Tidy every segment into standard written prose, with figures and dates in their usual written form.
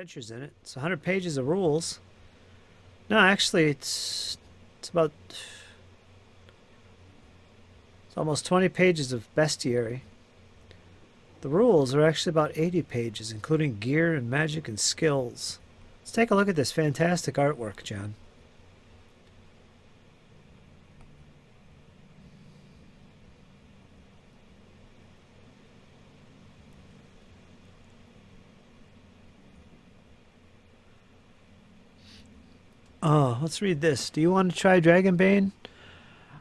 adventures in it. It's 100 pages of rules. No, actually, it's about... It's almost 20 pages of bestiary. The rules are actually about 80 pages, including gear and magic and skills. Let's take a look at this fantastic artwork, John. Oh, let's read this. Do you want to try Dragon Bane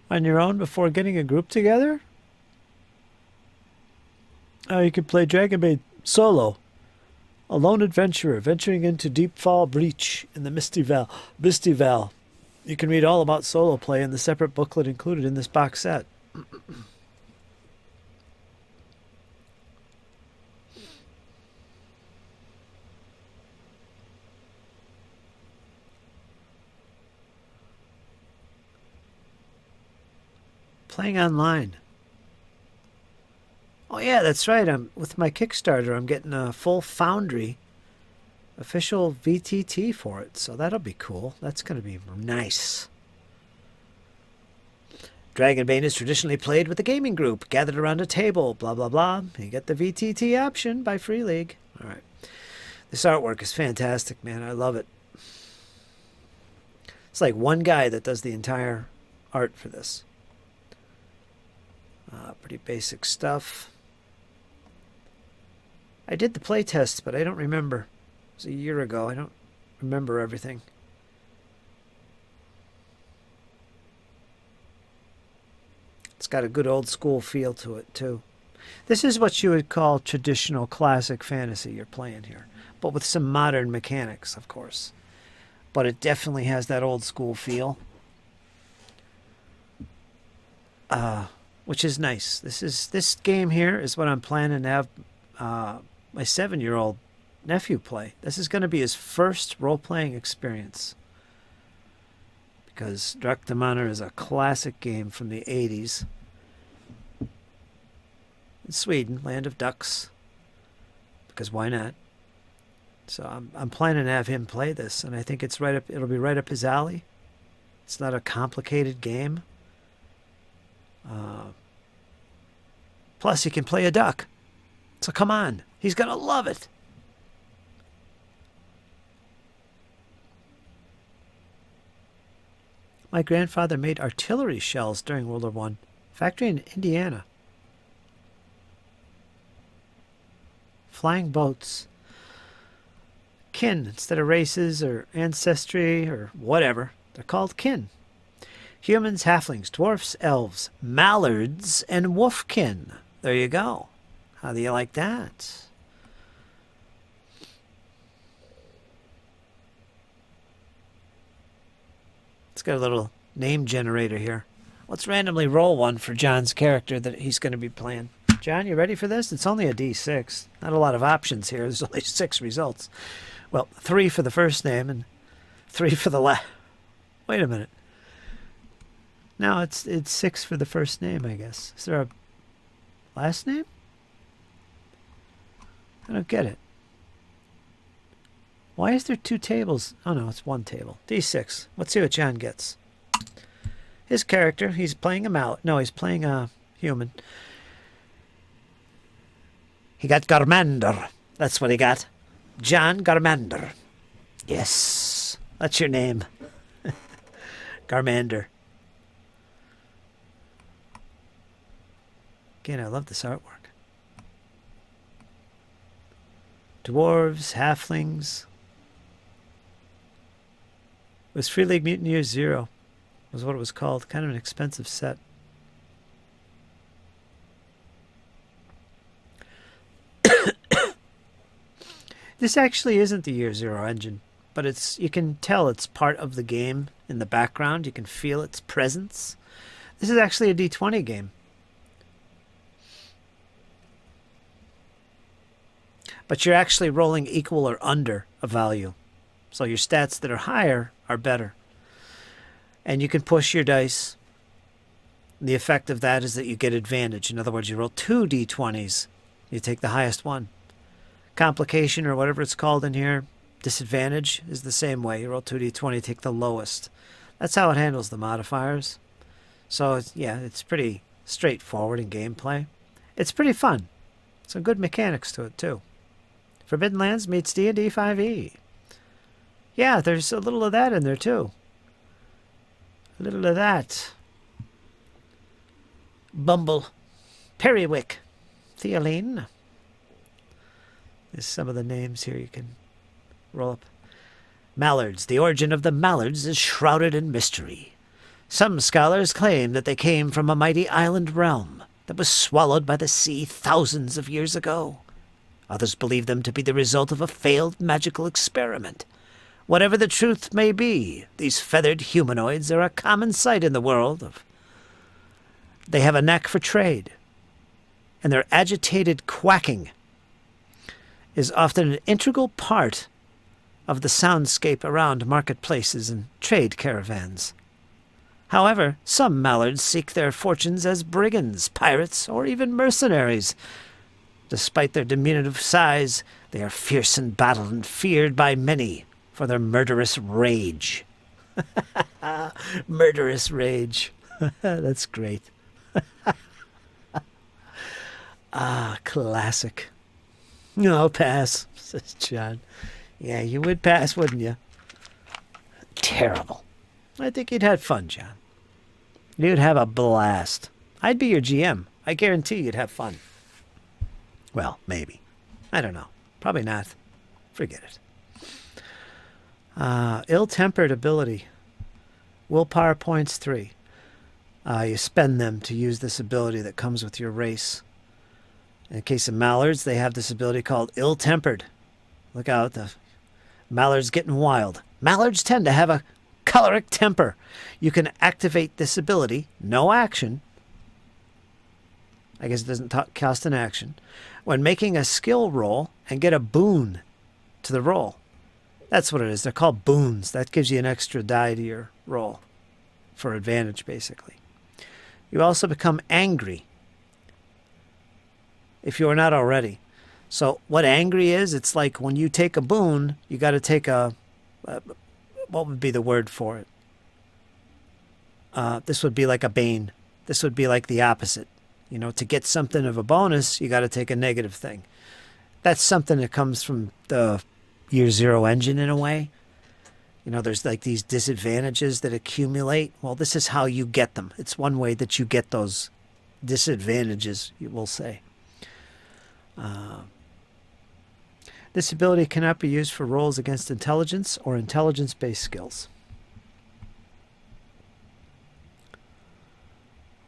on your own before getting a group together? You can play Dragon Bane solo. A lone adventurer venturing into Deepfall Breach in the Misty Val. You can read all about solo play in the separate booklet included in this box set. Playing online. Oh yeah, that's right. With my Kickstarter, I'm getting a full Foundry official VTT for it, so that'll be cool. That's going to be nice. Dragon Bane is traditionally played with a gaming group gathered around a table, blah blah blah. You get the VTT option by Free League. All right. This artwork is fantastic, man. I love it. It's like one guy that does the entire art for this. Pretty basic stuff. I did the play tests, but I don't remember. It was a year ago. I don't remember everything. It's got a good old school feel to it, too. This is what you would call traditional classic fantasy you're playing here, but with some modern mechanics, of course. But it definitely has that old school feel. Which is nice. This game here is what I'm planning to have my 7-year-old nephew play. This is going to be his first role-playing experience. Because Drakar Bane is a classic game from the 80s. In Sweden, land of ducks. Because why not? So I'm planning to have him play this, and I think it'll be right up his alley. It's not a complicated game. Plus, he can play a duck. So come on. He's going to love it. My grandfather made artillery shells during World War I. Factory in Indiana. Flying boats. Kin instead of races or ancestry or whatever. They're called kin. Humans, halflings, dwarfs, elves, mallards, and wolfkin. There you go. How do you like that? It's got a little name generator here. Let's randomly roll one for John's character that he's going to be playing. John, you ready for this? It's only a D6. Not a lot of options here. There's only 6 results. Well, 3 for the first name and 3 for the last. Wait a minute. No, it's 6 for the first name, I guess. Is there a last name? I don't get it. Why is there 2 tables? Oh, no, it's 1 table. D6. Let's see what John gets. His character, he's playing a mallet. No, he's playing a human. He got Garmander. That's what he got. John Garmander. Yes, that's your name. Garmander. Again, I love this artwork. Dwarves, halflings. It was Free League Mutant Year Zero. Was what it was called. Kind of an expensive set. This actually isn't the Year Zero engine, but you can tell it's part of the game in the background. You can feel its presence. This is actually a D20 game. But you're actually rolling equal or under a value. So your stats that are higher are better. And you can push your dice. The effect of that is that you get advantage. In other words, you roll 2 D20s. You take the highest one. Complication or whatever it's called in here. Disadvantage is the same way. You roll 2d20, take the lowest. That's how it handles the modifiers. So, it's pretty straightforward in gameplay. It's pretty fun. Some good mechanics to it, too. Forbidden Lands meets D&D 5e. Yeah, there's a little of that in there, too. A little of that. Bumble. Periwick. Theoline. There's some of the names here you can roll up. Mallards. The origin of the Mallards is shrouded in mystery. Some scholars claim that they came from a mighty island realm that was swallowed by the sea thousands of years ago. Others believe them to be the result of a failed magical experiment. Whatever the truth may be, these feathered humanoids are a common sight in the world. They have a knack for trade, and their agitated quacking is often an integral part of the soundscape around marketplaces and trade caravans. However, some mallards seek their fortunes as brigands, pirates, or even mercenaries. Despite their diminutive size, they are fierce in battle and feared by many for their murderous rage. Murderous rage. That's great. Classic. No, pass, says John. Yeah, you would pass, wouldn't you? Terrible. I think you'd have fun, John. You'd have a blast. I'd be your GM. I guarantee you'd have fun. Well, maybe. I don't know. Probably not. Forget it. Ill-tempered ability. Willpower points 3. You spend them to use this ability that comes with your race. In the case of mallards, they have this ability called ill-tempered. Look out, the mallards getting wild. Mallards tend to have a choleric temper. You can activate this ability, no action. I guess it doesn't cost an action. When making a skill roll and get a boon to the roll. That's what it is. They're called boons. That gives you an extra die to your roll for advantage, basically. You also become angry if you are not already. So what angry is, it's like when you take a boon, you got to take what would be the word for it? This would be like a bane. This would be like the opposite. You know, to get something of a bonus, you got to take a negative thing. That's something that comes from the Year Zero engine in a way. You know, there's like these disadvantages that accumulate. Well, this is how you get them. It's one way that you get those disadvantages, you will say. This ability cannot be used for rolls against intelligence or intelligence-based skills.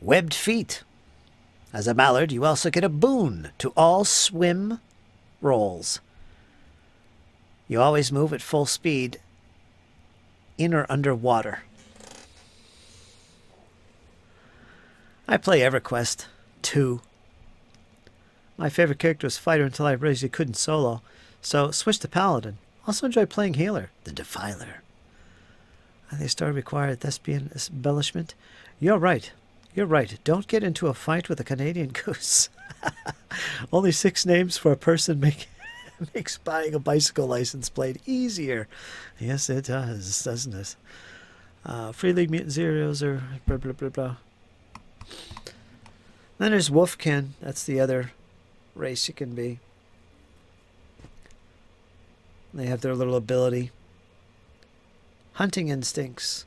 Webbed feet. As a mallard, you also get a boon to all swim rolls. You always move at full speed in or under water. I play EverQuest 2. My favorite character was Fighter until I realized you couldn't solo, so switched to Paladin. Also enjoy playing Healer, the Defiler. I think Star required thespian embellishment. You're right. You're right. Don't get into a fight with a Canadian goose. Only 6 names for a person makes buying a bicycle license plate easier. Yes, it does, doesn't it? Free League Mutant Zeros or blah, blah, blah, blah. Then there's Wolfkin. That's the other race you can be. They have their little ability. Hunting instincts.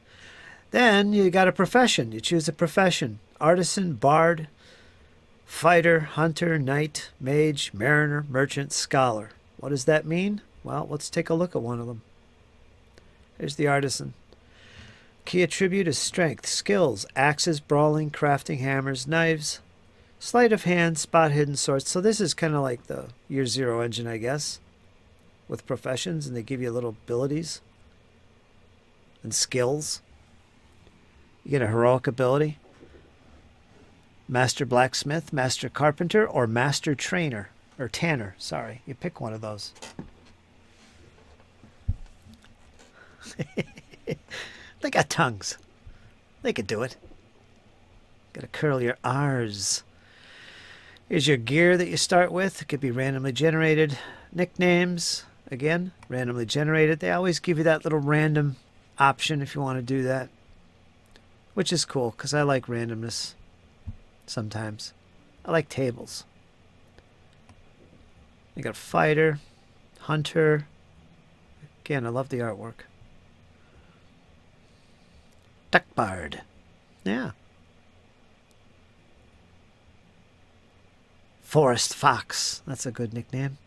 Then you got a profession. You choose a profession. Artisan, bard, fighter, hunter, knight, mage, mariner, merchant, scholar. What does that mean? Well, let's take a look at one of them. Here's the artisan. Key attribute is strength, skills, axes, brawling, crafting, hammers, knives, sleight of hand, spot hidden swords. So this is kind of like the Year Zero engine, I guess, with professions, and they give you little abilities and skills. You get a heroic ability. Master blacksmith, master carpenter, or master trainer. Or tanner, sorry. You pick one of those. They got tongues. They could do it. Gotta curl your R's. Here's your gear that you start with. It could be randomly generated. Nicknames. again, randomly generated. They always give you that little random option if you want to do that, which is cool because I like randomness sometimes. I like tables. You got fighter, hunter. Again, I love the artwork. Duckbard. Yeah. Forest Fox. That's a good nickname.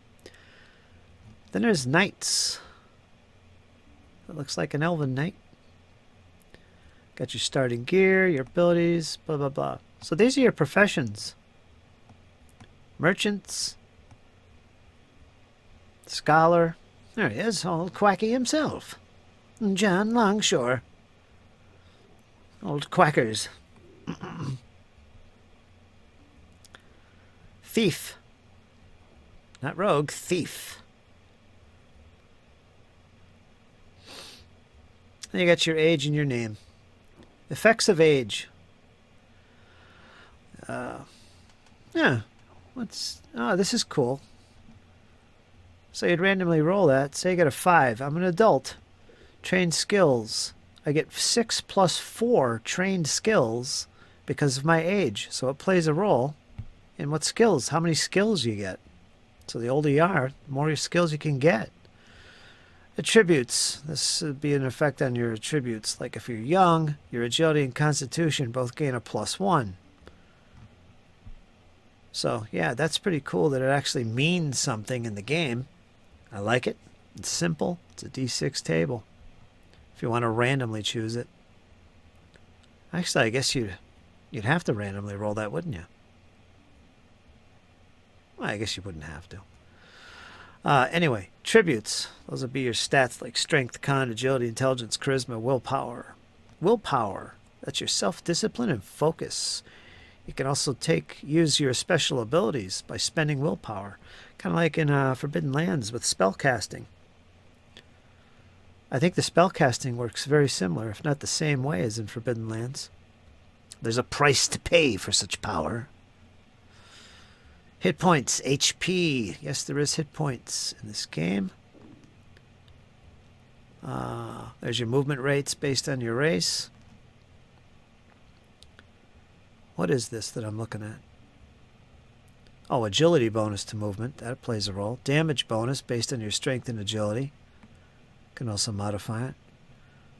Then there's Knights. That looks like an elven knight. Got your starting gear, your abilities, blah, blah, blah. So these are your professions. Merchants. Scholar. There he is, old Quacky himself. John Longshore. Old quackers. Thief. Not rogue, thief. And you got your age and your name. Effects of age. Yeah. Oh, this is cool. So you'd randomly roll that. Say you got a 5. I'm an adult. Trained skills. I get 6 plus 4 trained skills because of my age. So it plays a role in what skills, how many skills you get. So the older you are, the more skills you can get. Attributes. This would be an effect on your attributes. Like if you're young, your agility and constitution both gain a +1. So yeah, that's pretty cool that it actually means something in the game. I like it. It's simple. It's a D6 table. If you want to randomly choose it. Actually, I guess you'd have to randomly roll that, wouldn't you? Well, I guess you wouldn't have to. Anyway, tributes. Those would be your stats like strength, con, agility, intelligence, charisma, willpower. Willpower. That's your self-discipline and focus. You can also use your special abilities by spending willpower. Kind of like in Forbidden Lands with spellcasting. I think the spellcasting works very similar, if not the same way as in Forbidden Lands. There's a price to pay for such power. Hit points, HP. Yes, there is hit points in this game. There's your movement rates based on your race. What is this that I'm looking at? Oh, agility bonus to movement. That plays a role. Damage bonus based on your strength and agility. Can also modify it.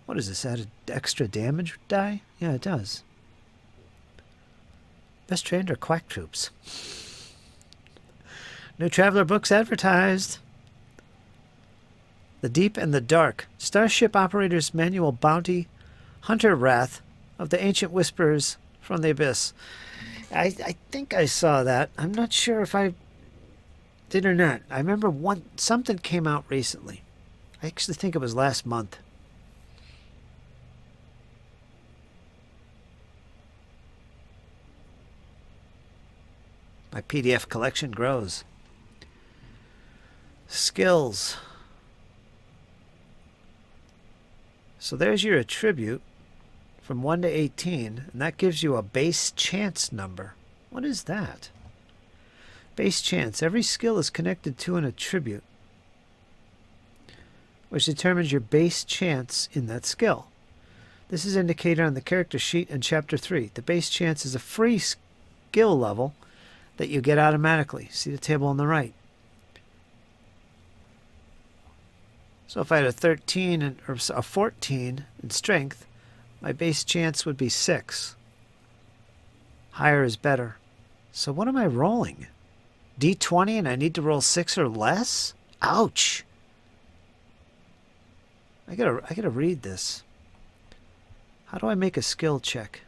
What is this? Add extra damage die? Yeah, it does. Best trained are quack troops. New Traveler books advertised. The Deep and the Dark. Starship Operator's Manual Bounty. Hunter Wrath of the Ancient Whisperers from the Abyss. I think I saw that. I'm not sure if I did or not. I remember something came out recently. I actually think it was last month. My PDF collection grows. Skills. So there's your attribute from 1 to 18, and that gives you a base chance number. What is that? Base chance. Every skill is connected to an attribute, which determines your base chance in that skill. This is indicated on the character sheet in Chapter 3. The base chance is a free skill level that you get automatically. See the table on the right. So if I had a 13 or a 14 in strength, my base chance would be 6. Higher is better. So what am I rolling? D20 and I need to roll 6 or less? Ouch! I gotta read this. How do I make a skill check?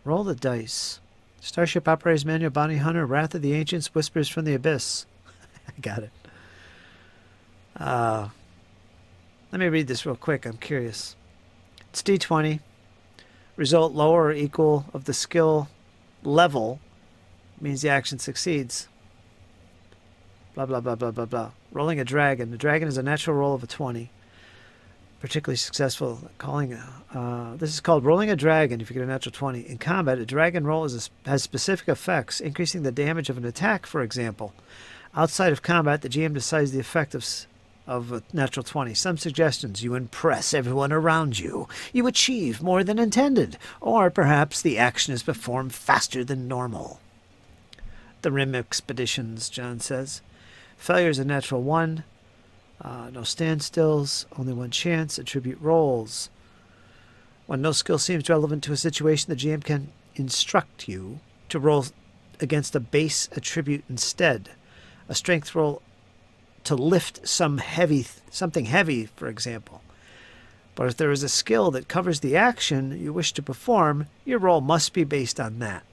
Roll the dice. Starship Operator's Manual, Bounty Hunter, Wrath of the Ancients, Whispers from the Abyss. I got it. Let me read this real quick. I'm curious. It's D20. Result lower or equal of the skill level means the action succeeds. Blah, blah, blah, blah, blah, blah. Rolling a dragon. The dragon is a natural roll of a 20. particularly successful at calling. This is called rolling a dragon. If you get a natural 20 in combat, a dragon roll has specific effects, increasing the damage of an attack, for example. Outside of combat, the GM decides the effect of a natural 20. Some suggestions: you impress everyone around you. You achieve more than intended. Or perhaps the action is performed faster than normal. The Rim Expeditions, John says. Failure is a natural 1. No standstills. Only 1 chance. Attribute rolls. When no skill seems relevant to a situation, the GM can instruct you to roll against a base attribute instead. A strength roll to lift something heavy, for example. But if there is a skill that covers the action you wish to perform, your roll must be based on that.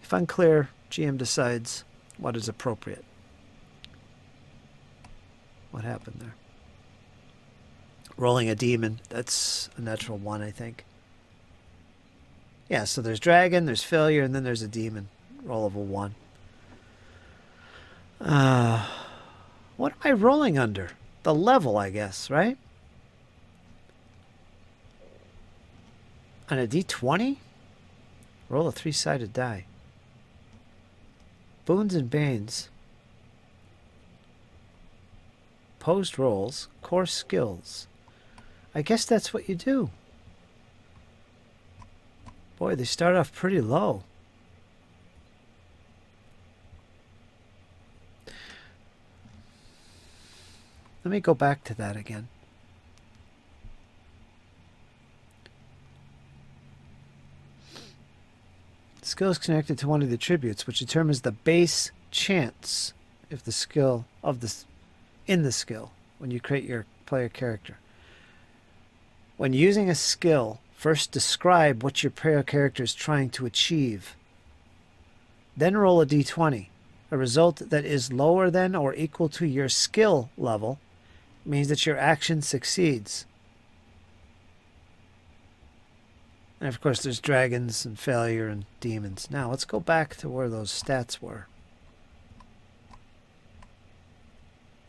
If unclear, GM decides what is appropriate. What happened there? Rolling a demon. That's a natural 1, I think. Yeah, so there's dragon, there's failure, and then there's a demon. Roll of a 1. What am I rolling under? The level, I guess, right? On a d20? Roll a 3-sided die. Boons and Banes. Opposed rolls. Core skills. I guess that's what you do. Boy, they start off pretty low. Let me go back to that again. The skill is connected to one of the attributes, which determines the base chance if the skill of the in the skill when you create your player character. When using a skill, first describe what your player character is trying to achieve. Then roll a d20. A result that is lower than or equal to your skill level means that your action succeeds. And of course there's dragons and failure and demons. Now let's go back to where those stats were.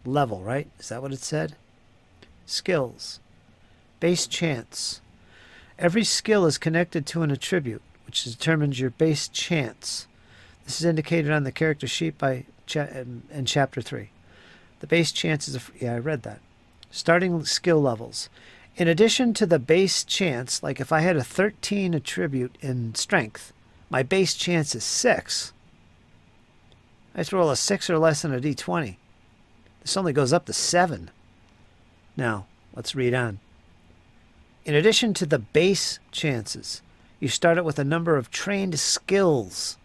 Level, right? Is that what it said? Skills. Base chance. Every skill is connected to an attribute, which determines your base chance. This is indicated on the character sheet in Chapter 3. The base chance is yeah, I read that. Starting skill levels. In addition to the base chance, like if I had a 13 attribute in strength, my base chance is 6. I have to roll a 6 or less on a d20. This only goes up to 7. Now, let's read on. In addition to the base chances, you start it with a number of trained skills.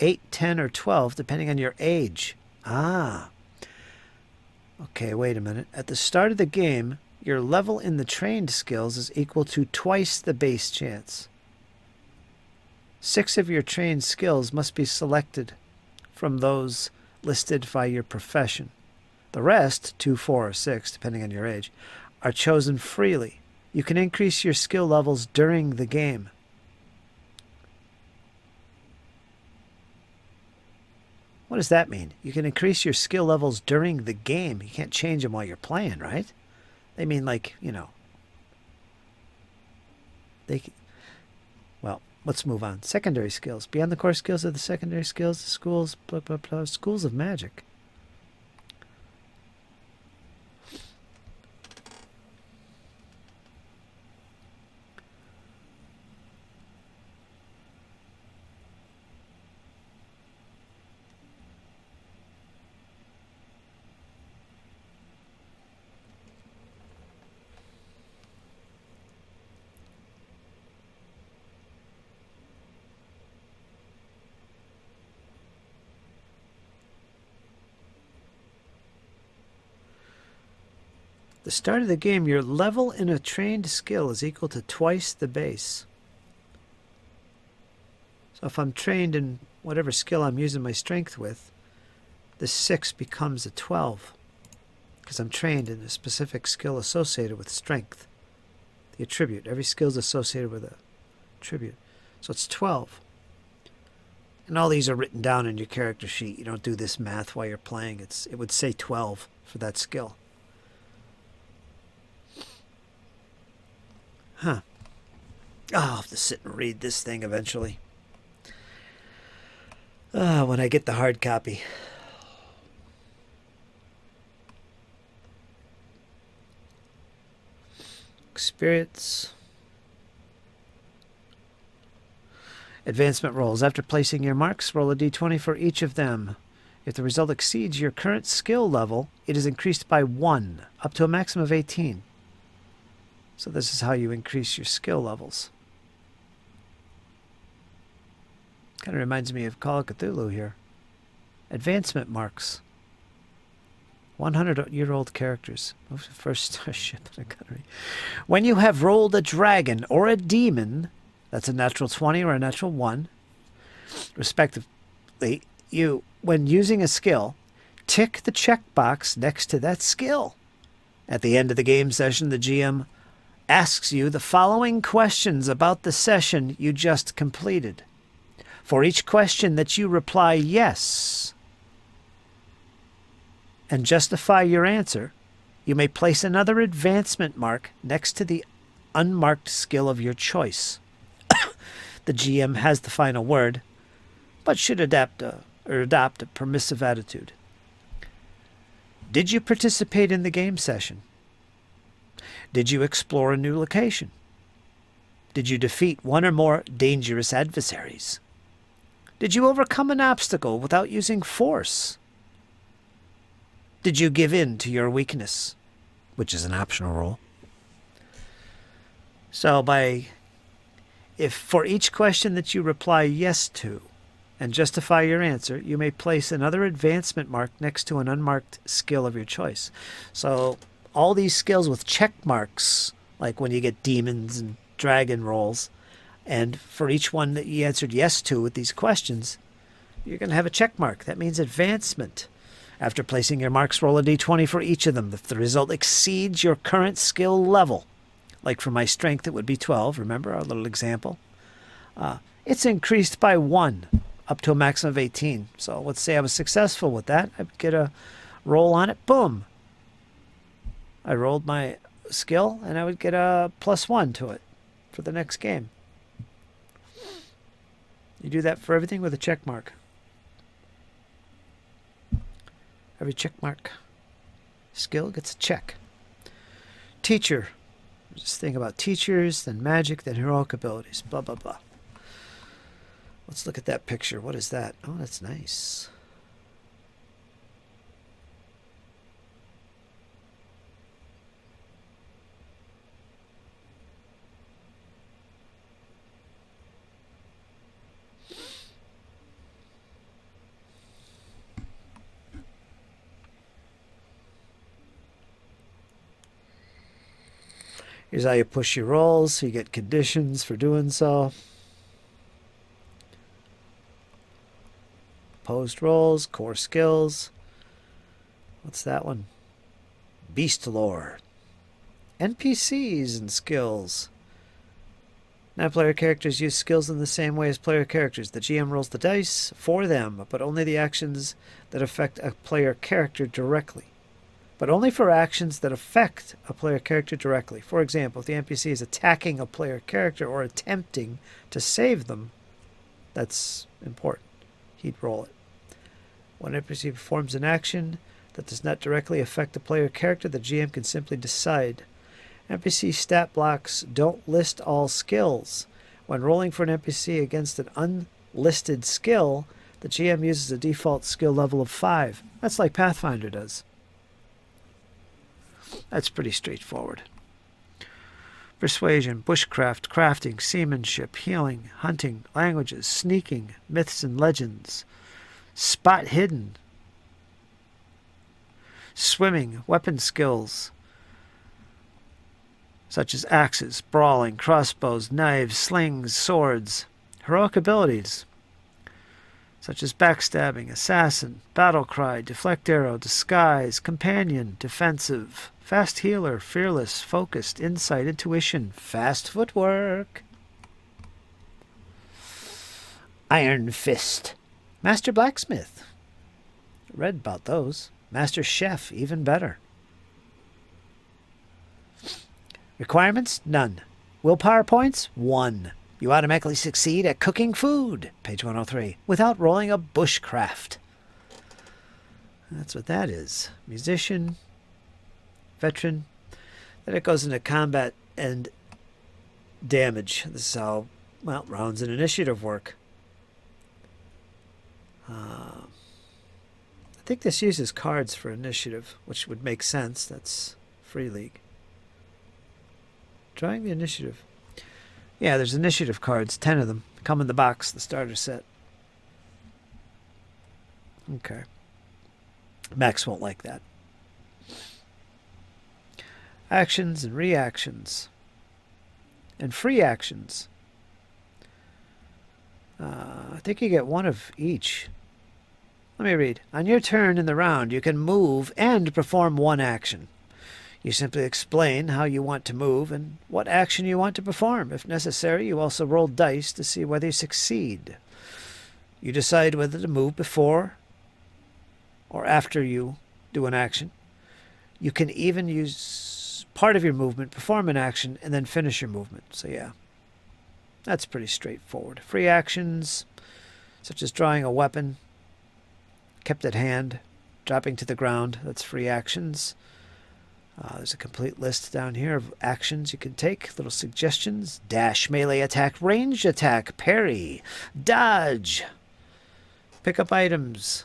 8, 10, or 12, depending on your age. Ah. Okay, wait a minute. At the start of the game, your level in the trained skills is equal to twice the base chance. 6 of your trained skills must be selected from those listed by your profession. The rest, 2, 4, or 6, depending on your age, are chosen freely. You can increase your skill levels during the game. What does that mean? You can increase your skill levels during the game. You can't change them while you're playing, right? They mean like, you know. Well, let's move on. Secondary skills. Beyond the core skills of the secondary skills, the schools, blah, blah, blah, schools of magic. The start of the game, your level in a trained skill is equal to twice the base. So if I'm trained in whatever skill I'm using my strength with, this 6 becomes a 12 because I'm trained in a specific skill associated with strength. The attribute. Every skill is associated with a attribute. So it's 12. And all these are written down in your character sheet. You don't do this math while you're playing. It would say 12 for that skill. Huh. Oh, I'll have to sit and read this thing eventually. When I get the hard copy. Experience. Advancement rolls. After placing your marks, roll a d20 for each of them. If the result exceeds your current skill level, it is increased by 1, up to a maximum of 18. So this is how you increase your skill levels. Kind of reminds me of Call of Cthulhu here. Advancement marks. 100-year-old characters. First shit that I gotta read. When you have rolled a dragon or a demon, that's a natural 20 or a natural 1, respectively, when using a skill, tick the checkbox next to that skill. At the end of the game session, the GM asks you the following questions about the session you just completed. For each question that you reply yes and justify your answer, you may place another advancement mark next to the unmarked skill of your choice. The GM has the final word, but should adopt a permissive attitude. Did you participate in the game session? Did you explore a new location? Did you defeat one or more dangerous adversaries? Did you overcome an obstacle without using force? Did you give in to your weakness, which is an optional role? So if for each question that you reply yes to and justify your answer, you may place another advancement mark next to an unmarked skill of your choice. So all these skills with check marks, like when you get demons and dragon rolls, and for each one that you answered yes to with these questions, you're going to have a check mark. That means advancement. After placing your marks, roll a d20 for each of them. If the result exceeds your current skill level, like for my strength, it would be 12. Remember our little example? It's increased by 1, up to a maximum of 18. So let's say I was successful with that. I would get a roll on it. Boom. I rolled my skill, and I would get a +1 to it for the next game. You do that for everything with a check mark. Every check mark skill gets a check. Teacher. Just think about teachers, then magic, then heroic abilities, blah, blah, blah. Let's look at that picture. What is that? Oh, that's nice. Here's how you push your rolls. So you get conditions for doing so. Opposed rolls, core skills. What's that one? Beast lore. NPCs and skills. Now player characters use skills in the same way as player characters. The GM rolls the dice for them, but only the actions that affect a player character directly. But only for actions that affect a player character directly. For example, if the NPC is attacking a player character or attempting to save them, that's important. He'd roll it. When an NPC performs an action that does not directly affect the player character, the GM can simply decide. NPC stat blocks don't list all skills. When rolling for an NPC against an unlisted skill, the GM uses a default skill level of 5. That's like Pathfinder does. That's pretty straightforward. Persuasion, bushcraft, crafting, seamanship, healing, hunting, languages, sneaking, myths and legends, spot hidden, swimming, weapon skills, such as axes, brawling, crossbows, knives, slings, swords, heroic abilities, such as backstabbing, assassin, battle cry, deflect arrow, disguise, companion, defensive, fast healer, fearless, focused, insight, intuition, fast footwork, iron fist, master blacksmith. Read about those. Master chef, even better. Requirements? None. Willpower points, 1. You automatically succeed at cooking food, page 103, without rolling a bushcraft. That's what that is. Musician, veteran. Then it goes into combat and damage. This is how, well, rounds and initiative work. I think this uses cards for initiative, which would make sense. That's Free League. Drawing the initiative. Yeah, there's initiative cards, 10 of them. Come in the box, the starter set. Okay. Max won't like that. Actions and reactions. And free actions. I think you get one of each. Let me read. On your turn in the round, you can move and perform one action. You simply explain how you want to move and what action you want to perform. If necessary, you also roll dice to see whether you succeed. You decide whether to move before or after you do an action. You can even use part of your movement, perform an action, and then finish your movement. So yeah, that's pretty straightforward. Free actions, such as drawing a weapon, kept at hand, dropping to the ground, that's free actions. There's a complete list down here of actions you can take, little suggestions. Dash, melee attack, ranged attack, parry, dodge, pick up items.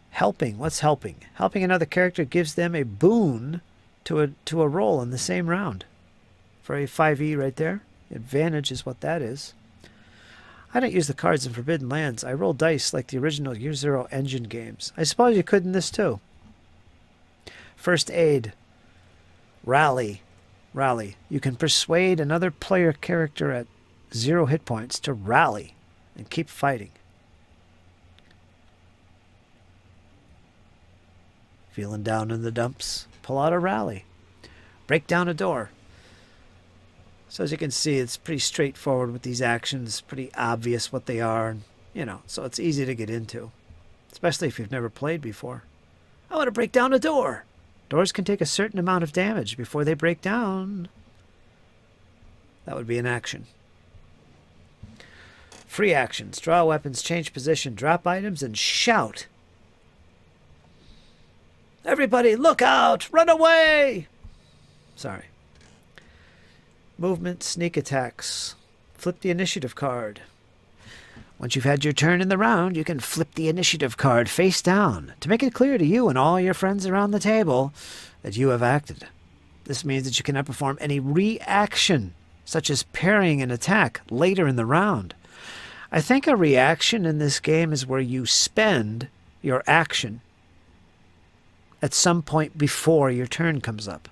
Helping, what's helping? Helping another character gives them a boon to a roll in the same round. For a 5e right there. Advantage is what that is. I don't use the cards in Forbidden Lands. I roll dice like the original Year Zero engine games. I suppose you could in this too. First aid. Rally. Rally. You can persuade another player character at 0 hit points to rally and keep fighting. Feeling down in the dumps? Pull out a rally. Break down a door. So as you can see, it's pretty straightforward with these actions. Pretty obvious what they are. You know, so it's easy to get into. Especially if you've never played before. I want to break down a door. Doors can take a certain amount of damage before they break down. That would be an action. Free actions. Draw weapons, change position, drop items, and shout. Everybody, look out! Run away! Sorry. Movement, sneak attacks. Flip the initiative card. Once you've had your turn in the round, you can flip the initiative card face down to make it clear to you and all your friends around the table that you have acted. This means that you cannot perform any reaction, such as parrying an attack, later in the round. I think a reaction in this game is where you spend your action at some point before your turn comes up.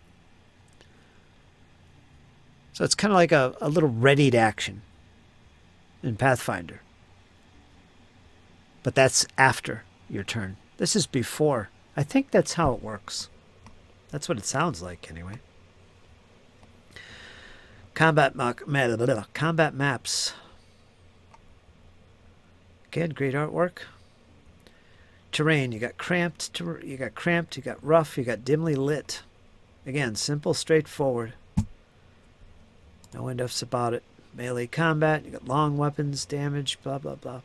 So it's kind of like a little readied action in Pathfinder. But that's after your turn. This is before. I think that's how it works. That's what it sounds like, anyway. Combat maps. Again, great artwork. Terrain. You got cramped. You got rough. You got dimly lit. Again, simple, straightforward. No end-ifs about it. Melee combat. You got long weapons, damage, blah, blah, blah.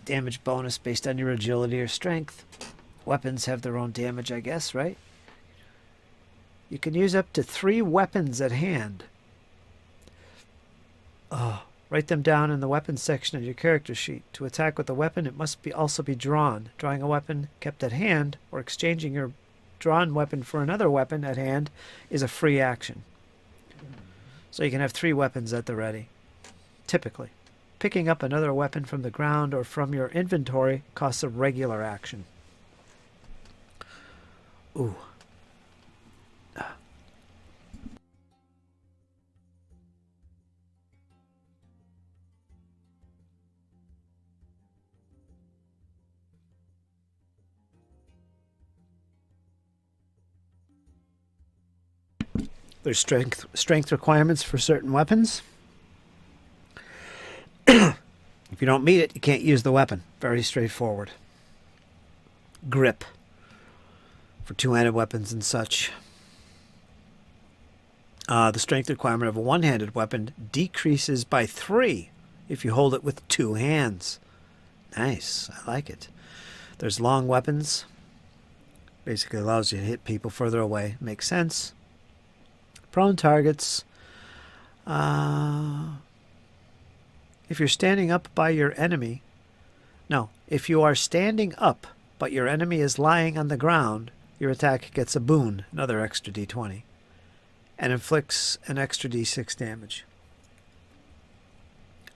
Damage bonus based on your agility or strength. Weapons have their own damage, I guess, right? You can use up to 3 weapons at hand. Write them down in the weapons section of your character sheet. To attack with a weapon, it must also be drawn. Drawing a weapon kept at hand or exchanging your drawn weapon for another weapon at hand is a free action. So you can have 3 weapons at the ready, typically. Picking up another weapon from the ground or from your inventory costs a regular action. Ooh. There's strength requirements for certain weapons. If you don't meet it, you can't use the weapon. Very straightforward. Grip for two-handed weapons and such. The strength requirement of a one-handed weapon decreases by 3 if you hold it with 2 hands. Nice. I like it. There's long weapons. Basically allows you to hit people further away. Makes sense. Prone targets. If you're standing up by your enemy... No. If you are standing up, but your enemy is lying on the ground, your attack gets a boon, another extra d20, and inflicts an extra d6 damage.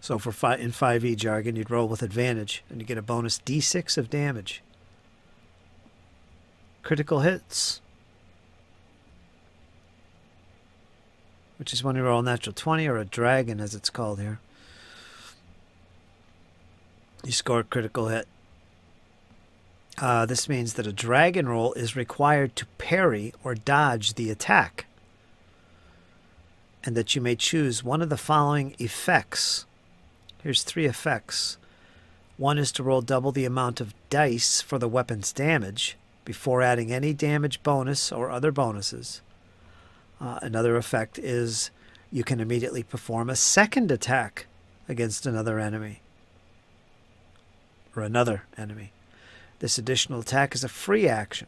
So for in 5e jargon, you'd roll with advantage, and you get a bonus d6 of damage. Critical hits, which is when you roll a natural 20, or a dragon as it's called here. You score a critical hit. This means that a dragon roll is required to parry or dodge the attack, and that you may choose one of the following effects. Here's 3 effects. One is to roll double the amount of dice for the weapon's damage before adding any damage bonus or other bonuses. Another effect is you can immediately perform a second attack against another enemy. Or another enemy. This additional attack is a free action.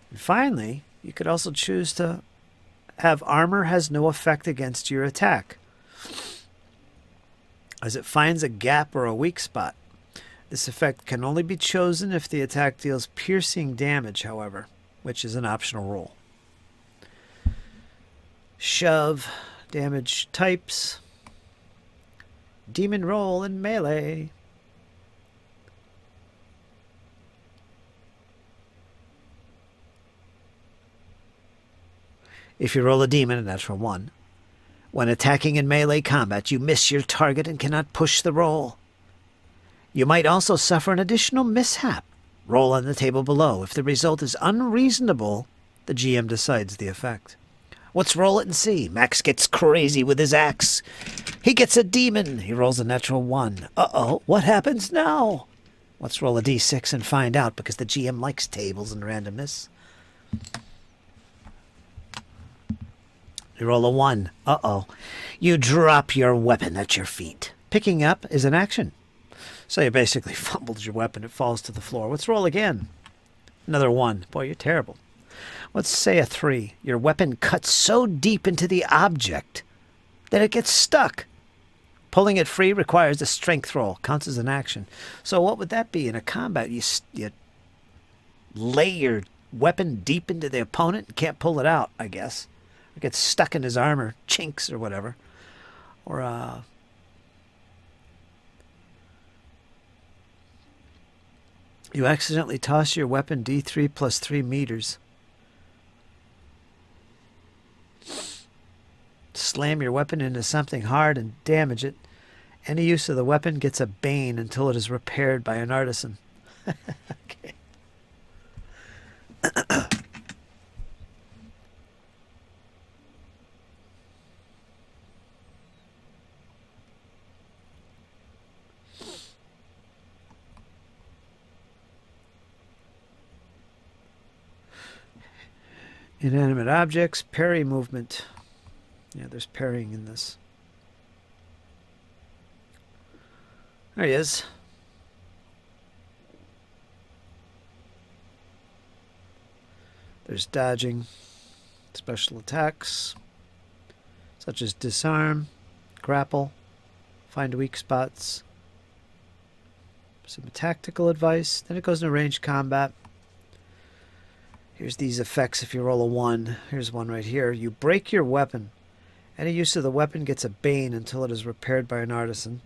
And finally, you could also choose to have armor has no effect against your attack, as it finds a gap or a weak spot. This effect can only be chosen if the attack deals piercing damage, however, which is an optional roll. Shove, damage types, demon roll, and melee. If you roll a demon, a natural 1, when attacking in melee combat, you miss your target and cannot push the roll. You might also suffer an additional mishap. Roll on the table below. If the result is unreasonable, the GM decides the effect. Let's roll it and see. Max gets crazy with his axe. He gets a demon. He rolls a natural 1. Uh-oh, what happens now? Let's roll a d6 and find out, because the GM likes tables and randomness. You roll a 1. Uh-oh. You drop your weapon at your feet. Picking up is an action. So you basically fumbled your weapon. It falls to the floor. Let's roll again. Another 1. Boy, you're terrible. Let's say a 3. Your weapon cuts so deep into the object that it gets stuck. Pulling it free requires a strength roll. Counts as an action. So what would that be in a combat? You lay your weapon deep into the opponent and can't pull it out, I guess. It gets stuck in his armor, chinks or whatever. Or, you accidentally toss your weapon d3 plus 3 meters. Slam your weapon into something hard and damage it. Any use of the weapon gets a bane until it is repaired by an artisan. Okay. Inanimate objects, parry movement. Yeah, there's parrying in this. There he is. There's dodging, special attacks, such as disarm, grapple, find weak spots, some tactical advice. Then it goes into ranged combat. Here's these effects if you roll a 1. Here's one right here. You break your weapon. Any use of the weapon gets a bane until it is repaired by an artisan.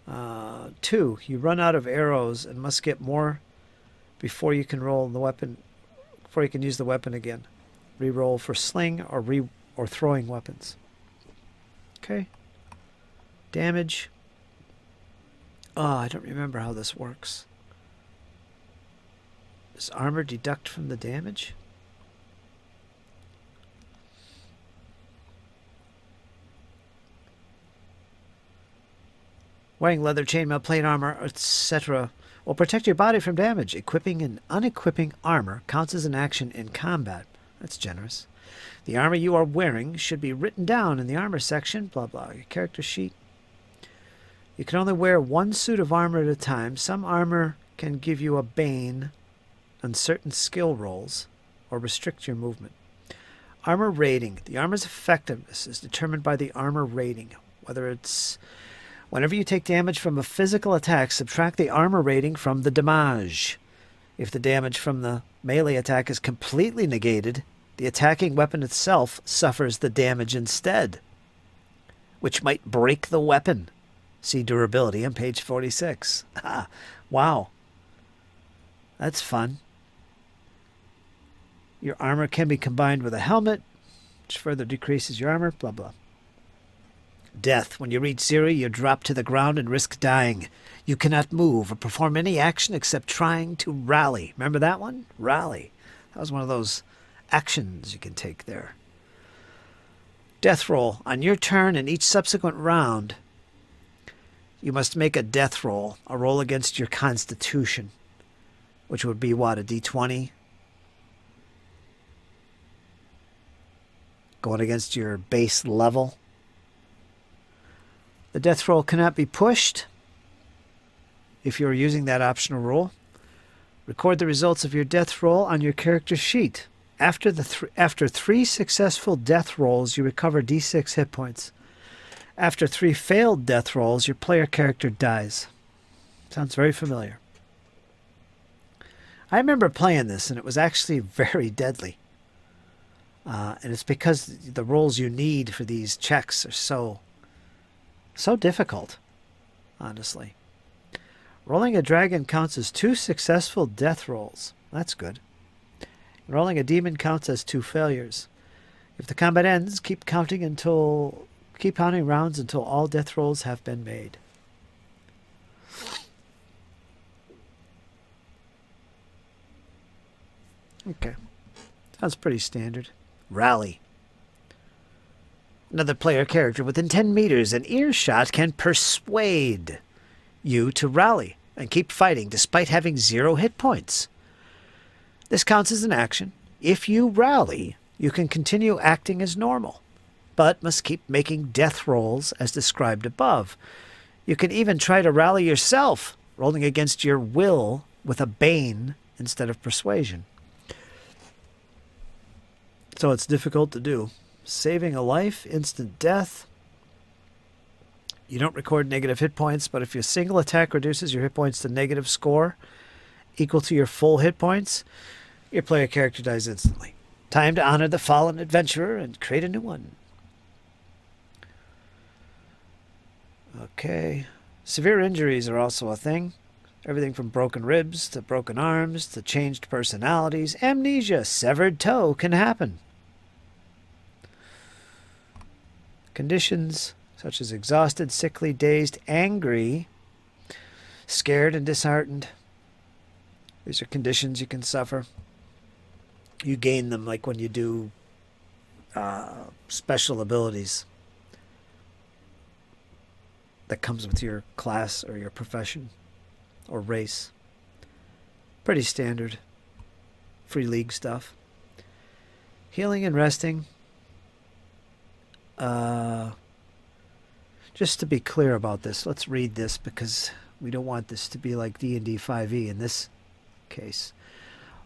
2. You run out of arrows and must get more before you can roll the weapon. Before you can use the weapon again. Reroll for sling or throwing weapons. Okay. Damage. Oh, I don't remember how this works. Does armor deduct from the damage? Wearing leather, chainmail, plate armor, etc. will protect your body from damage. Equipping and unequipping armor counts as an action in combat. That's generous. The armor you are wearing should be written down in the armor section, blah, blah. Your character sheet. You can only wear one suit of armor at a time. Some armor can give you a bane on certain skill rolls or restrict your movement. Armor rating. The armor's effectiveness is determined by the armor rating. Whenever you take damage from a physical attack, subtract the armor rating from the damage. If the damage from the melee attack is completely negated, the attacking weapon itself suffers the damage instead, which might break the weapon. See durability on page 46. Wow. That's fun. Your armor can be combined with a helmet, which further decreases your armor, blah, blah. Death. When you reach 0, you drop to the ground and risk dying. You cannot move or perform any action except trying to rally. Remember that one? Rally. That was one of those actions you can take there. Death roll. On your turn and each subsequent round, you must make a death roll, a roll against your constitution, which would be what, a d20? Going against your base level. The death roll cannot be pushed if you are using that optional roll. Record the results of your death roll on your character sheet. After 3 successful death rolls, you recover d6 hit points. After 3 failed death rolls, your player character dies. Sounds very familiar. I remember playing this, and it was actually very deadly. And it's because the rolls you need for these checks are so difficult, honestly. Rolling a dragon counts as 2 successful death rolls. That's good. Rolling a demon counts as 2 failures. If the combat ends, keep counting rounds until all death rolls have been made. Okay. Sounds pretty standard. Rally. Another player character within 10 meters and earshot can persuade you to rally and keep fighting despite having 0 hit points. This counts as an action. If you rally, you can continue acting as normal, but must keep making death rolls as described above. You can even try to rally yourself, rolling against your will with a bane instead of persuasion. So it's difficult to do. Saving a life, instant death. You don't record negative hit points, but if your single attack reduces your hit points to negative score equal to your full hit points, your player character dies instantly. Time to honor the fallen adventurer and create a new one. Okay. Severe injuries are also a thing. Everything from broken ribs to broken arms to changed personalities. Amnesia, severed toe can happen. Conditions such as exhausted, sickly, dazed, angry, scared, and disheartened. These are conditions you can suffer. You gain them like when you do special abilities that comes with your class or your profession or race. Pretty standard. Free league stuff. Healing and resting. Just to be clear about this, let's read this because we don't want this to be like D&D 5e in this case.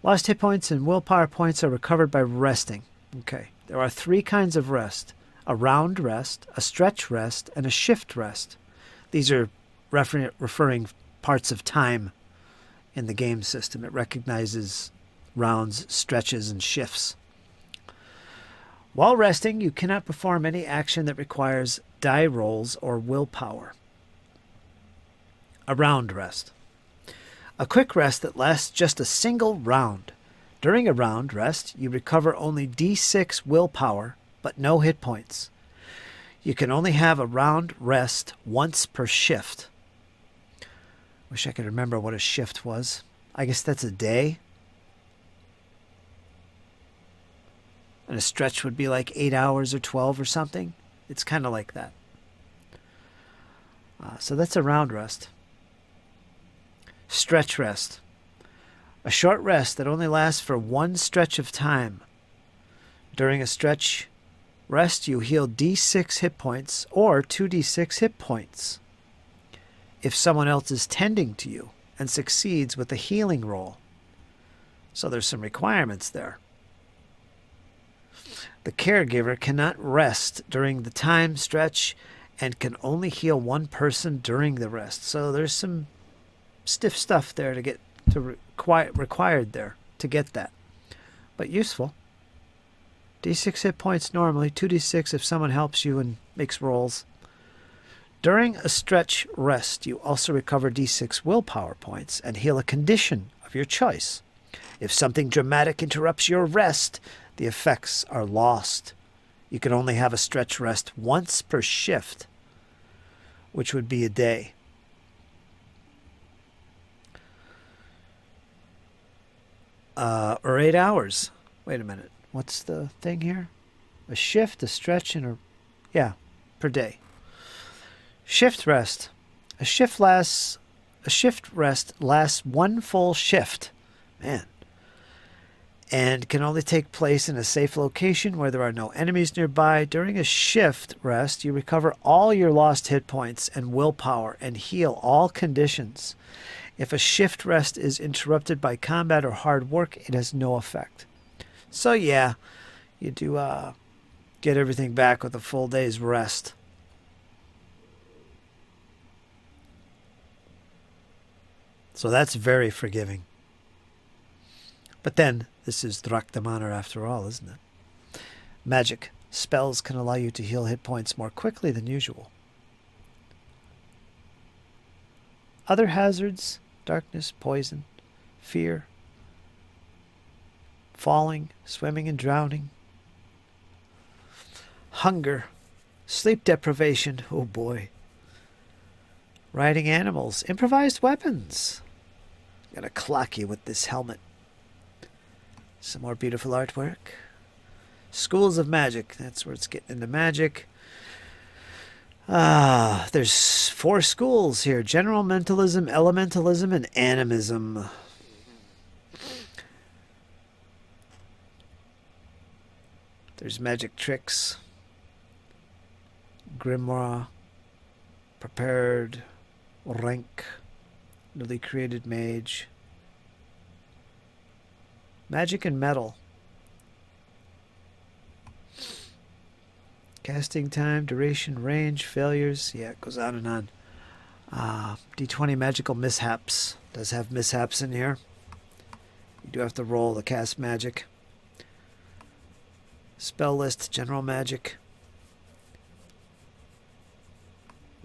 Lost hit points and willpower points are recovered by resting. Okay, there are 3 kinds of rest. A round rest, a stretch rest, and a shift rest. These are referring parts of time in the game system. It recognizes rounds, stretches, and shifts. While resting, you cannot perform any action that requires die rolls or willpower. A round rest. A quick rest that lasts just a single round. During a round rest, you recover only d6 willpower, but no hit points. You can only have a round rest once per shift. Wish I could remember what a shift was. I guess that's a day. And a stretch would be like 8 hours or 12 or something. It's kind of like that. So that's a round rest. Stretch rest. A short rest that only lasts for one stretch of time. During a stretch rest, you heal D6 hit points or 2d6 hit points. If someone else is tending to you and succeeds with a healing roll. So there's some requirements there. The caregiver cannot rest during the time stretch and can only heal one person during the rest. So there's some stiff stuff there to get to required there to get that. But useful. D6 hit points normally, 2d6 if someone helps you and makes rolls. During a stretch rest, you also recover d6 willpower points and heal a condition of your choice. If something dramatic interrupts your rest, the effects are lost. You can only have a stretch rest once per shift, which would be a day. Or 8 hours. Wait a minute. What's the thing here? A shift, a stretch, and per day. Shift rest. A shift rest lasts one full shift. Man. And can only take place in a safe location where there are no enemies nearby. During a shift rest, you recover all your lost hit points and willpower and heal all conditions. If a shift rest is interrupted by combat or hard work, it has no effect. So yeah, you do get everything back with a full day's rest. So that's very forgiving. But then, this is Drakar after all, isn't it? Magic. Spells can allow you to heal hit points more quickly than usual. Other hazards, darkness, poison, fear, falling, swimming and drowning, hunger, sleep deprivation, oh boy, riding animals, improvised weapons. Gonna clock you with this helmet. Some more beautiful artwork. Schools of magic. That's where it's getting into magic. There's 4 schools here. General mentalism, elementalism, and animism. There's magic tricks. Grimoire. Prepared. Rank. Newly created mage. Magic and metal. Casting time, duration, range, failures. Yeah, it goes on and on. D20 magical mishaps. Does have mishaps in here. You do have to roll to cast magic. Spell list, general magic.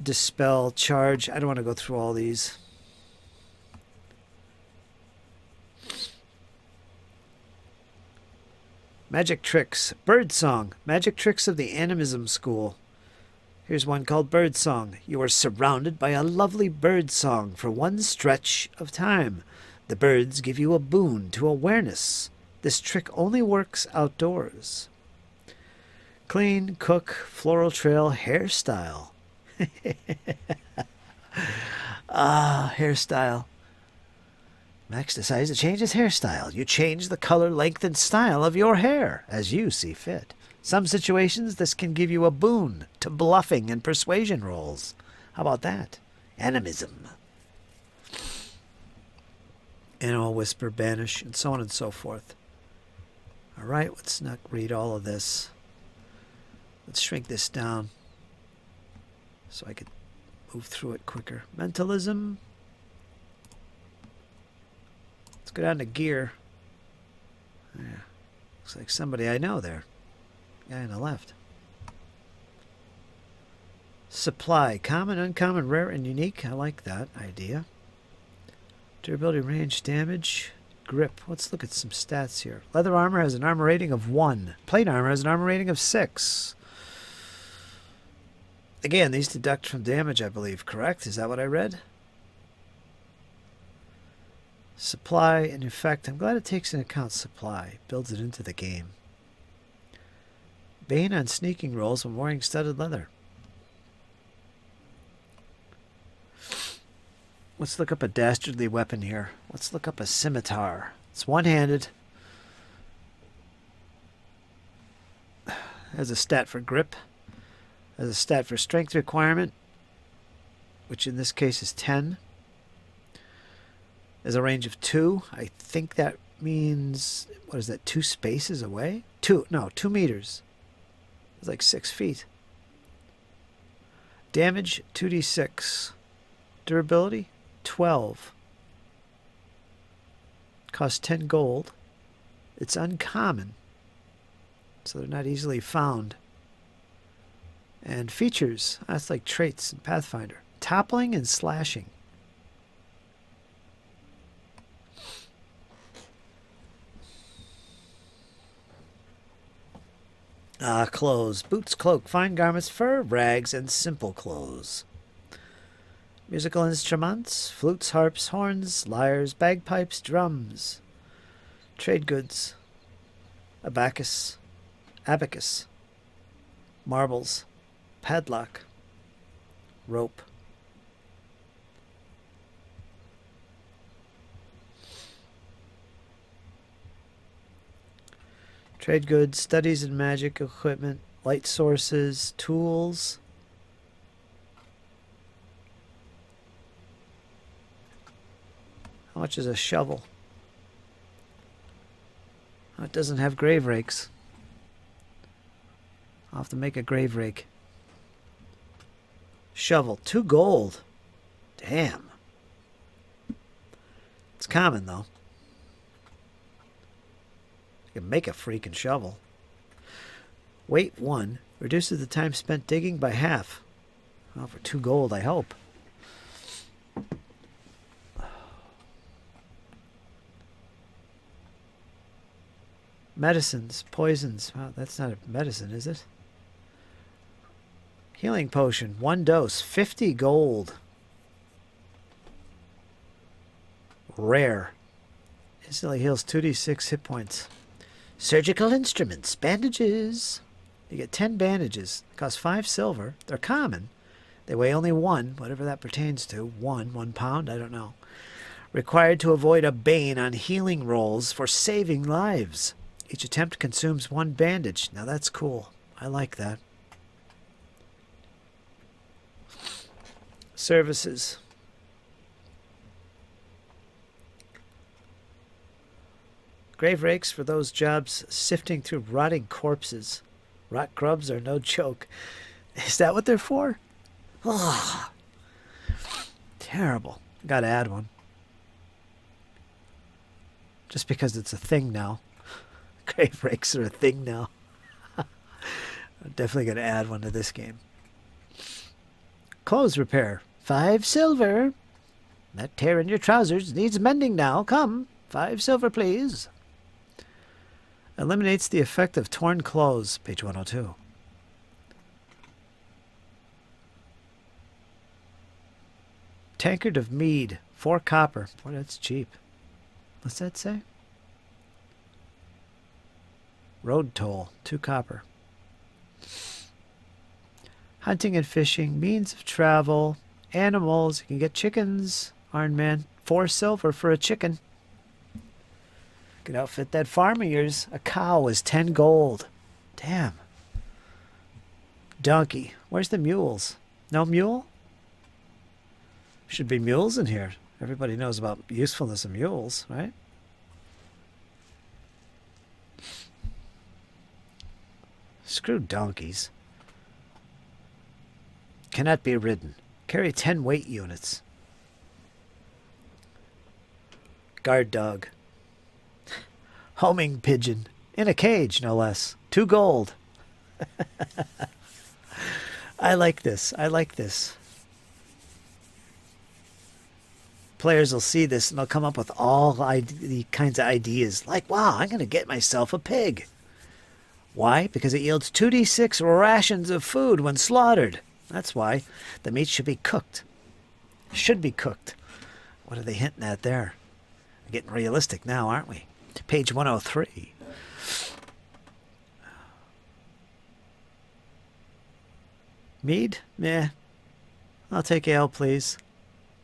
Dispel, charge. I don't want to go through all these. Magic tricks. Birdsong. Magic tricks of the animism school. Here's one called Birdsong. You are surrounded by a lovely birdsong for one stretch of time. The birds give you a boon to awareness. This trick only works outdoors. Clean, cook, floral trail, hairstyle. Hairstyle. Max decides to change his hairstyle. You change the color, length, and style of your hair as you see fit. Some situations, this can give you a boon to bluffing and persuasion rolls. How about that? Animism. Animal whisper, banish, and so on and so forth. All right, let's not read all of this. Let's shrink this down so I can move through it quicker. Mentalism. Let's go down to gear. Yeah. Looks like somebody I know there. Guy on the left. Supply. Common, uncommon, rare, and unique. I like that idea. Durability, range, damage, grip. Let's look at some stats here. Leather armor has an armor rating of 1. Plate armor has an armor rating of 6. Again, these deduct from damage, I believe. Correct? Is that what I read? Supply and effect. I'm glad it takes into account supply. Builds it into the game. Bane on sneaking rolls when wearing studded leather. Let's look up a dastardly weapon here. Let's look up a scimitar. It's one-handed. has a stat for grip, has a stat for strength requirement, which in this case is 10. There's a range of 2. I think that means, what is that, 2 spaces away? 2 meters. It's like 6 feet. Damage, 2d6. Durability, 12. Costs 10 gold. It's uncommon, so they're not easily found. And features, that's like traits in Pathfinder. Toppling and slashing. Clothes. Boots, cloak, fine garments, fur, rags, and simple clothes. Musical instruments, flutes, harps, horns, lyres, bagpipes, drums. Trade goods. Abacus, marbles, padlock, rope. Trade goods, studies in magic, equipment, light sources, tools. How much is a shovel? Oh, it doesn't have grave rakes. I'll have to make a grave rake. Shovel, 2 gold. Damn. It's common, though. You can make a freaking shovel. Weight 1 reduces the time spent digging by half. Well, for 2 gold, I hope. Medicines, poisons. Wow, that's not a medicine, is it? Healing potion, 1 dose, 50 gold. Rare. Instantly heals 2d6 hit points. Surgical instruments, bandages. You get 10 bandages. Cost 5 silver. They're common. They weigh only 1, whatever that pertains to. 1 pound, I don't know. Required to avoid a bane on healing rolls for saving lives. Each attempt consumes 1 bandage. Now that's cool. I like that. Services. Grave rakes for those jobs sifting through rotting corpses. Rot grubs are no joke. Is that what they're for? Oh, terrible. Gotta add one. Just because it's a thing now. Grave rakes are a thing now. I'm definitely going to add one to this game. Clothes repair. 5 silver. That tear in your trousers needs mending now. Come. 5 silver, please. Eliminates the effect of torn clothes. Page 102. Tankard of mead. 4 copper. Boy, that's cheap. What's that say? Road toll. 2 copper. Hunting and fishing. Means of travel. Animals. You can get chickens. Iron Man. 4 silver for a chicken. Could outfit that farm of yours. A cow is 10 gold. Damn. Donkey. Where's the mules? No mule? Should be mules in here. Everybody knows about usefulness of mules, right? Screw donkeys. Cannot be ridden. Carry 10 weight units. Guard dog. Homing pigeon. In a cage, no less. 2 gold. I like this. I like this. Players will see this and they'll come up with all the kinds of ideas. Like, wow, I'm going to get myself a pig. Why? Because it yields 2d6 rations of food when slaughtered. That's why. The meat should be cooked. Should be cooked. What are they hinting at there? We're getting realistic now, aren't we? Page 103. Mead? Meh. I'll take ale, please.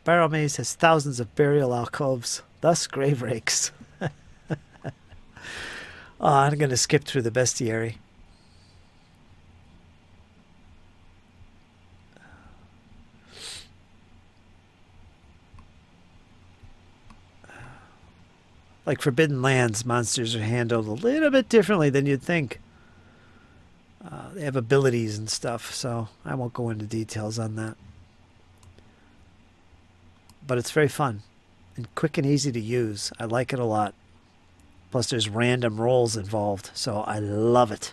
Barrow Maze has thousands of burial alcoves, thus grave rakes. Oh, I'm going to skip through the bestiary. Like Forbidden Lands, monsters are handled a little bit differently than you'd think. They have abilities and stuff, so I won't go into details on that. But it's very fun and quick and easy to use. I like it a lot. Plus, there's random rolls involved, so I love it.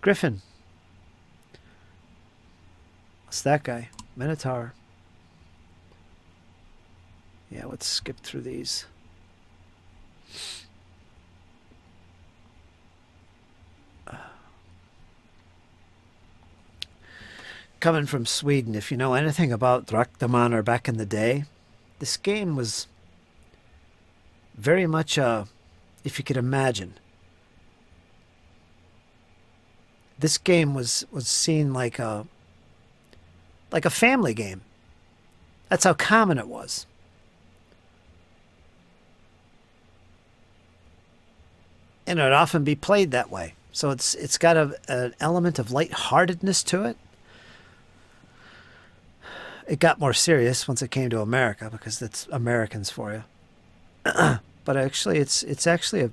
Griffin. What's that guy? Minotaur. Yeah, let's skip through these. Coming from Sweden, if you know anything about Dragon Bane back in the day, this game was very much if you could imagine. This game was seen like a family game. That's how common it was. And it would often be played that way. So it's got an element of lightheartedness to it. It got more serious once it came to America because it's Americans for you. But actually, it's actually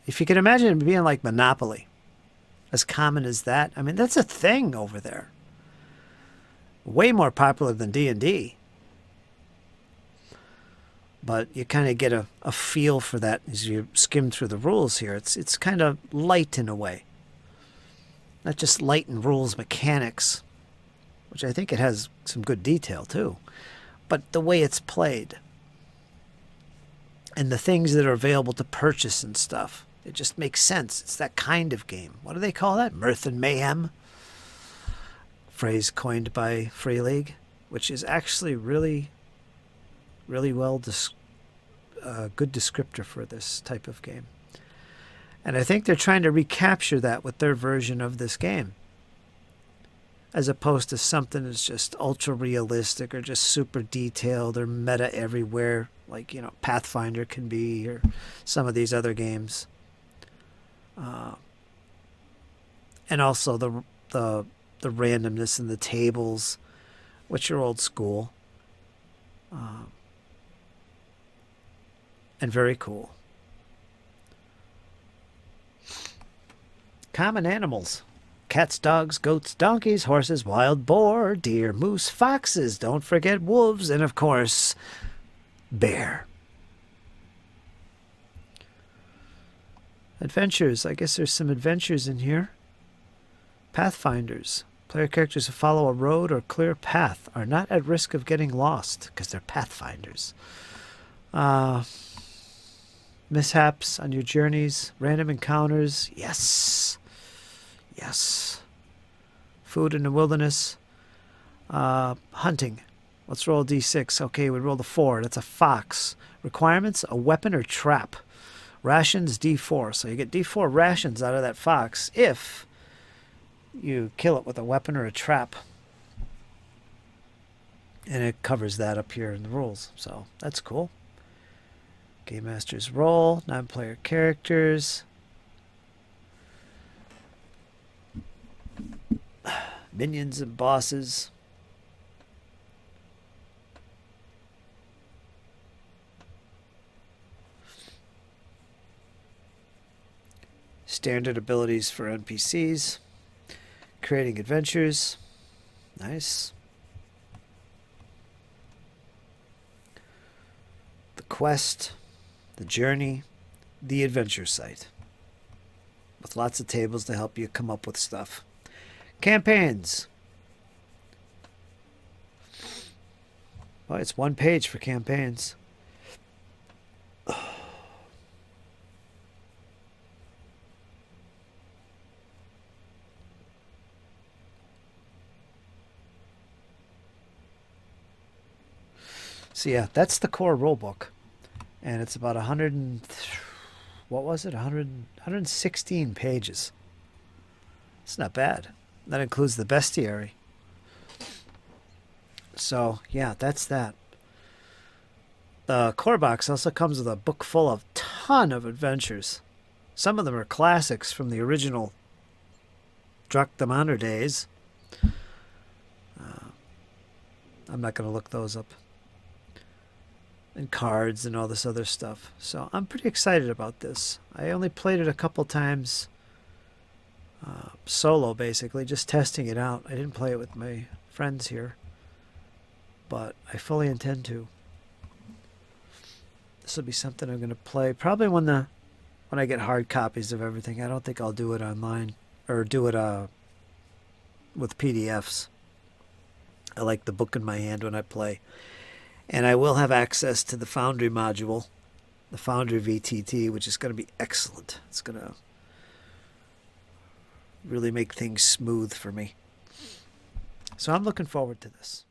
if you can imagine it being like Monopoly, as common as that. I mean, that's a thing over there. Way more popular than D&D. But you kind of get a feel for that as you skim through the rules here. It's kind of light in a way. Not just light in rules mechanics, which I think it has some good detail too, but the way it's played and the things that are available to purchase and stuff, it just makes sense. It's that kind of game. What do they call that? Mirth and Mayhem? Phrase coined by Free League, which is actually really, really well good descriptor for this type of game. And I think they're trying to recapture that with their version of this game, as opposed to something that's just ultra realistic or just super detailed or meta everywhere, like, you know, Pathfinder can be, or some of these other games. And also the randomness in the tables, which are old school, and very cool. Common animals. Cats, dogs, goats, donkeys, horses, wild boar, deer, moose, foxes, don't forget wolves, and of course, bear. Adventures. I guess there's some adventures in here. Pathfinders. Player characters who follow a road or clear path are not at risk of getting lost because they're pathfinders. Mishaps on your journeys. Random encounters. Yes. Yes. Food in the wilderness. Hunting. Let's roll a d6. Okay, we roll the 4. That's a fox. Requirements, a weapon or trap. Rations, d4. So you get d4 rations out of that fox if you kill it with a weapon or a trap. And it covers that up here in the rules. So that's cool. Game Master's role. Non-player characters. Minions and bosses. Standard abilities for NPCs. Creating adventures. Nice. The quest. The journey. The adventure site. With lots of tables to help you come up with stuff. Campaigns. Well, it's one page for campaigns. So yeah, that's the core rulebook. And it's about 100 and... what was it? 116 pages. It's not bad. That includes the bestiary. So, yeah, that's that. The core box also comes with a book full of ton of adventures. Some of them are classics from the original Dragon Bane days. I'm not going to look those up. and cards and all this other stuff. So I'm pretty excited about this. I only played it a couple times solo, basically, just testing it out. I didn't play it with my friends here, but I fully intend to. This will be something I'm going to play probably when I get hard copies of everything. I don't think I'll do it online or do it with PDFs. I like the book in my hand when I play. And I will have access to the Foundry module, the Foundry VTT, which is going to be excellent. It's going to really make things smooth for me. So I'm looking forward to this.